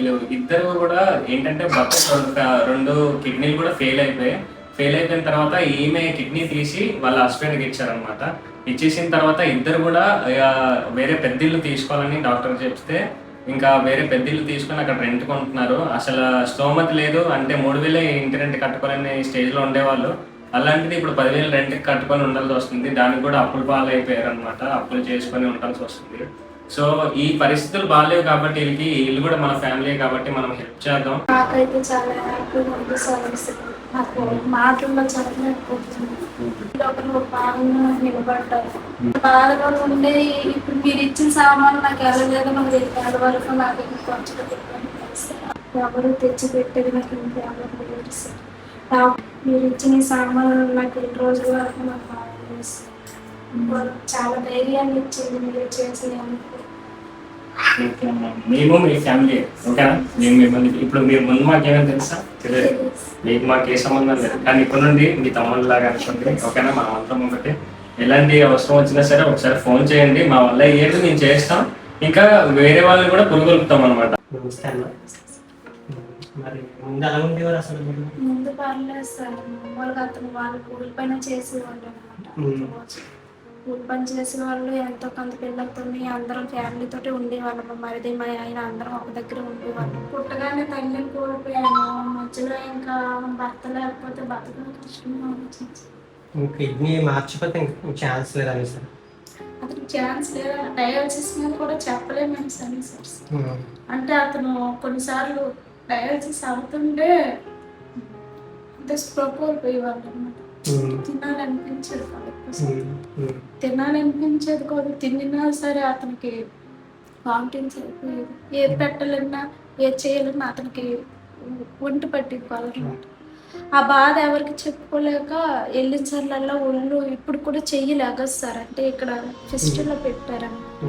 వీళ్ళు ఇద్దరు కూడా ఏంటంటే భర్త రెండు కిడ్నీలు కూడా ఫెయిల్ అయిపోయాయి. ఫెయిల్ అయిపోయిన తర్వాత ఈమె కిడ్నీ తీసి వాళ్ళ హస్బెండ్కి ఇచ్చారనమాట. ఇచ్చేసిన తర్వాత ఇద్దరు కూడా వేరే పెద్దిల్లు తీసుకోవాలని డాక్టర్ చెప్తే ఇంకా వేరే పెద్దిల్లు తీసుకొని అక్కడ రెంట్ కొంటున్నారు. అసలు స్తోమత లేదు, అంటే 3,000 ఇంటి రెంట్ కట్టుకోవాలనే స్టేజ్లో ఉండేవాళ్ళు. అలాంటిది ఇప్పుడు 10,000 రెంట్కి కట్టుకొని ఉండాల్సి వస్తుంది. దానికి కూడా అప్పులు పాలైపోయారు అనమాట. అప్పులు చేసుకొని ఉండాల్సి వస్తుంది. సో ఈ పరిస్థితులు బాగాలేవు కాబట్టి వీళ్ళు కూడా మన ఫ్యామిలీ కాబట్టి మనం హెల్ప్ చేద్దాం. నాకైతే చాలా హ్యాపీగా ఉంది సార్. నాకు మాటల్లో చెప్పలేకపోతుంది. ఒకరు బాగా నిలబడ్డారు. బాధగా ఉండే ఇప్పుడు మీరు ఇచ్చిన సామాన్లు నాకు వెళ్ళలేదు. నాకు వెళ్ళే వరకు నాకు కొంచెం ఎవరు తెచ్చి పెట్టేది నాకు ఇంకా ఎవరు లేదు సార్. మీరు ఇచ్చిన సామాన్లు నాకు 2 రోజుల వరకు నాకు బాగా చాలా ధైర్యాన్ని ఇచ్చింది మీరు చేసిన. మేము మీ ఫ్యామిలీ ఓకేనా. మేము మిమ్మల్ని ఇప్పుడు మీరు ముందు మాకేమైనా తెలుసా? తెలియదు. మీకు మాకు ఏ సంబంధం లేదు. కానీ ఇప్పుడు నుండి మీ తమ్ముళ్ళలాగా అనుకోండి ఓకేనా. మనం అంతా ఒకటి. ఎలాంటి అవసరం వచ్చినా సరే ఒకసారి ఫోన్ చేయండి. మా వల్ల ఏది మేము చేస్తాం. ఇంకా వేరే వాళ్ళని కూడా పురుగొలుపుతాం అనమాట. మరి ముందు అలా ఉండేవారు అసలు? ముందు పర్లేదు సార్. మామూలుగా అతను వాళ్ళు కూలి పైన చేసేవాళ్ళు అనమాట. కూలి పని చేసిన వాళ్ళు ఎంతో కొంత పిల్లలతో అందరం ఫ్యామిలీతోటి ఉండేవాళ్ళం. మా మరిది మా ఆయన అందరం ఒక దగ్గర ఉండేవాళ్ళం. పుట్టగానే తల్లిని కోల్పోయాను. మధ్యలో ఇంకా భర్త లేకపోతే బతకడం కష్టంగా ఆలోచించి కిడ్నీ మార్చిపోతే ఛాన్స్ లేదని సార్? అతనికి ఛాన్స్ లేదా డయాలసిస్ మీద కూడా చెప్పలేము సార్. అంటే అతను కొన్నిసార్లు డయాలసిస్ అవుతుంటే అంతే స్ప్రో కోల్పోయేవాళ్ళు అనమాట. తినాలనిపించేది కాదు. తినాలనిపించేది కాదు. తిన్నా సరే అతనికి వామిటింగ్స్ అయిపోయేది. ఏది పెట్టాలన్నా ఏది చేయాలన్నా అతనికి ఒంటి పట్టిపోవాలన్నమాట. ఆ బాధ ఎవరికి చెప్పుకోలేక వెళ్ళిన సార్లలో ఒళ్ళు ఇప్పుడు కూడా చెయ్యలేగదు సార్. అంటే ఇక్కడ ఫిస్టులో పెట్టారన్నమాట.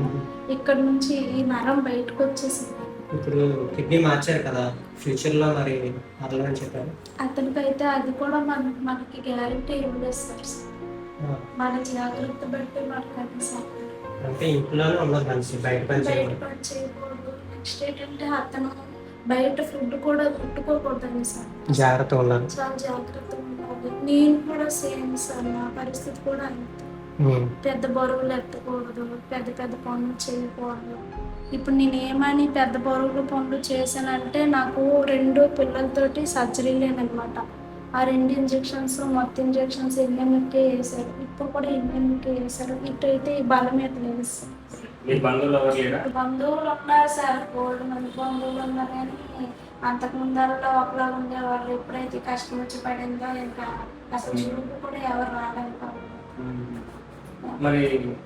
ఇక్కడ నుంచి ఈ నరం బయటకు వచ్చేసింది. ఇప్పుడు కిడ్నీ మార్చారు కదా, ఫ్యూచర్ లో మరి అట్లా అని చెప్పారు. అతనికైతే అది కూడా మనకి గ్యారెంటీ ఇవ్వలేదు సార్. మన జాగ్రత్త బట్టి మనకు అది సార్. అంటే ఇంట్లోనే ఉన్నది మనిషి, బయట పని చేయకూడదు. నెక్స్ట్ ఏంటంటే అతను బయట ఫుడ్ కూడా ముట్టుకోకూడదండి సార్. జాగ్రత్తగా ఉండాలి. చాలా జాగ్రత్తగా ఉండాలి. నేను కూడా సేమ్ సార్. నా పరిస్థితి కూడా అంతే. పెద్ద బరువులు ఎత్తకూడదు, పెద్ద పెద్ద పనులు చేయకూడదు. ఇప్పుడు నేను ఏమని పెద్ద బరువులు పనులు చేశానంటే నాకు 2 పిల్లలతోటి సర్జరీలేనమాట. ఆ 2 ఇంజెక్షన్స్ మొత్తం ఇంజెక్షన్స్ ఎన్నెమ్మకే వేశారు. ఇప్పుడు కూడా ఎన్నెమ్మకే వేశారు. ఇటైతే ఈ బలం అయితే లేదు సార్. బంధువులు ఉన్నారు సార్. 4 మంది బంధువులు ఉన్నారు. కానీ అంతకు ముందరలో ఒకలా ఉండేవాళ్ళు. ఎప్పుడైతే కష్టం వచ్చి పడిందో ఇంకా అసలు చూపు కూడా ఎవరు రాలేదు. మరి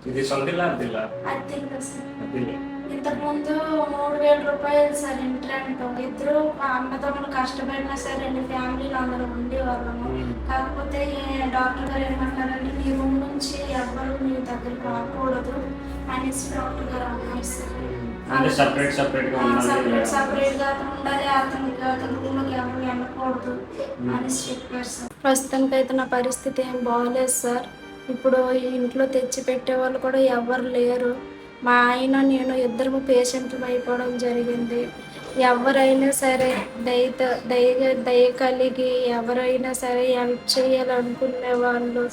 ఇది సొంతిల్లా అద్దిల్లా? అద్దిల్లా సార్. ఇంతకు ముందు 3,000 రూపాయలు సార్ ఇంటి రెంట్. ఇద్దరు అన్నదమ్ములు కష్టపడినా సరే 2 ఫ్యామిలీలు అందరూ ఉండేవాళ్ళము. కాకపోతే డాక్టర్ గారు ఏమంటారంటే నీ రూమ్ నుంచి ఎవ్వరు నీ దగ్గరికి రాకూడదు అనేసి డాక్టర్ గారు అన్నారు సార్. సపరేట్ గా ఉండాలి. అతని రూమ్కి ఎవరు వెళ్ళకూడదు అనేసి చెప్పారు సార్. ప్రస్తుతానికైతే నా పరిస్థితి ఏం బాగోలేదు సార్. ఇప్పుడు ఇంట్లో తెచ్చి పెట్టే వాళ్ళు కూడా ఎవరు లేరు. మా ఆయన నేను ఇద్దరు పేషెంట్లు అయిపోవడం జరిగింది. ఎవరైనా సరే దయ కలిగి ఎవరైనా సరే హెల్ప్ చేయాలనుకునే వాళ్ళు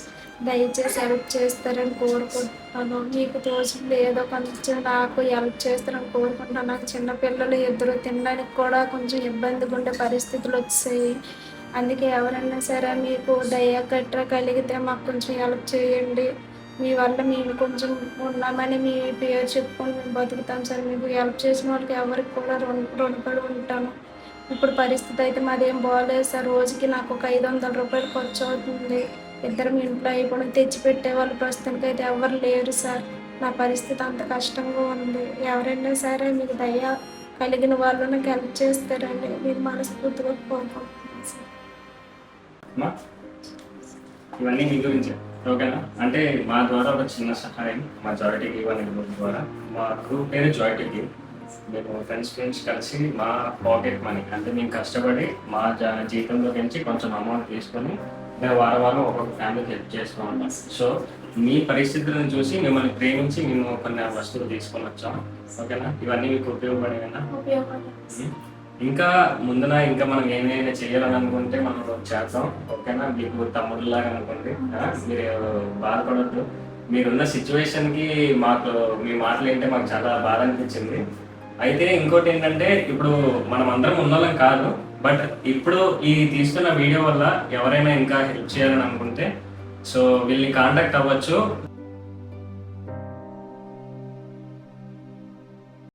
దయచేసి హెల్ప్ చేస్తారని కోరుకుంటున్నాను. మీకు తోచింది ఏదో కొంచెం నాకు హెల్ప్ చేస్తారని కోరుకుంటున్నాను. నాకు చిన్నపిల్లలు 2 తినడానికి కూడా కొంచెం ఇబ్బందిగా ఉండే పరిస్థితులు వచ్చాయి. అందుకే ఎవరైనా సరే మీకు దయ గట్రా కలిగితే మాకు కొంచెం హెల్ప్ చేయండి. మీ వల్ల మేము కొంచెం ఉన్నామని మీ పేరు చెప్పుకొని మేము బతుకుతాం సార్. మీకు హెల్ప్ చేసిన వాళ్ళకి ఎవరికి కూడా రుణపడి ఉంటాను. ఇప్పుడు పరిస్థితి అయితే మాదేం బాగోలేదు సార్. రోజుకి నాకు ఒక 500 రూపాయలు ఖర్చు అవుతుంది. ఇద్దరు ఇంట్లో అయిపోయి తెచ్చిపెట్టే వాళ్ళు ప్రస్తుతానికి అయితే ఎవరు లేరు సార్. నా పరిస్థితి అంత కష్టంగా ఉంది. ఎవరైనా సరే మీకు దయ కలిగిన వాళ్ళు నాకు హెల్ప్ చేస్తారని మీరు మనస్ఫూర్తిగా కోరుకుంటున్నాను సార్. ఇవన్నీ మీ గురించి ఓకేనా. అంటే మా ద్వారా ఒక చిన్న సహాయం, మా జాయిటీ గివ్ అనే గ్రూప్ ద్వారా. మా గ్రూప్ పేరు జాయిటీ గివ్. మేము ఫ్రెండ్స్ కలిసి మా పాకెట్ మనీ అంటే మేము కష్టపడి మా జీతంలో నుంచి కొంచెం అమౌంట్ తీసుకొని మేము వారం ఒక్కొక్క ఫ్యామిలీకి హెల్ప్ చేస్తూ ఉంటాం. సో మీ పరిస్థితులను చూసి మిమ్మల్ని ప్రేమించి మేము కొన్ని వస్తువులు తీసుకొని వచ్చాం ఓకేనా. ఇవన్నీ మీకు ఉపయోగపడేనా? ఇంకా ముందున ఇంకా మనం ఏమైనా చేయాలని అనుకుంటే మనం చేద్దాం, ఓకేనా? మీకు తమ్ముడులాగా అనుకోండి, మీరు బాధపడద్దు. మీరున్న సిచ్యువేషన్కి మాకు మీ మాటలు ఏంటంటే మాకు చాలా బాధ అనిపించింది. అయితే ఇంకోటి ఏంటంటే ఇప్పుడు మనం అందరం ఉన్నోళ్ళం కాదు, బట్ ఇప్పుడు ఈ తీస్తున్న వీడియో వల్ల ఎవరైనా ఇంకా హెల్ప్ చేయాలని అనుకుంటే సో వీళ్ళని కాంటాక్ట్ అవ్వచ్చు.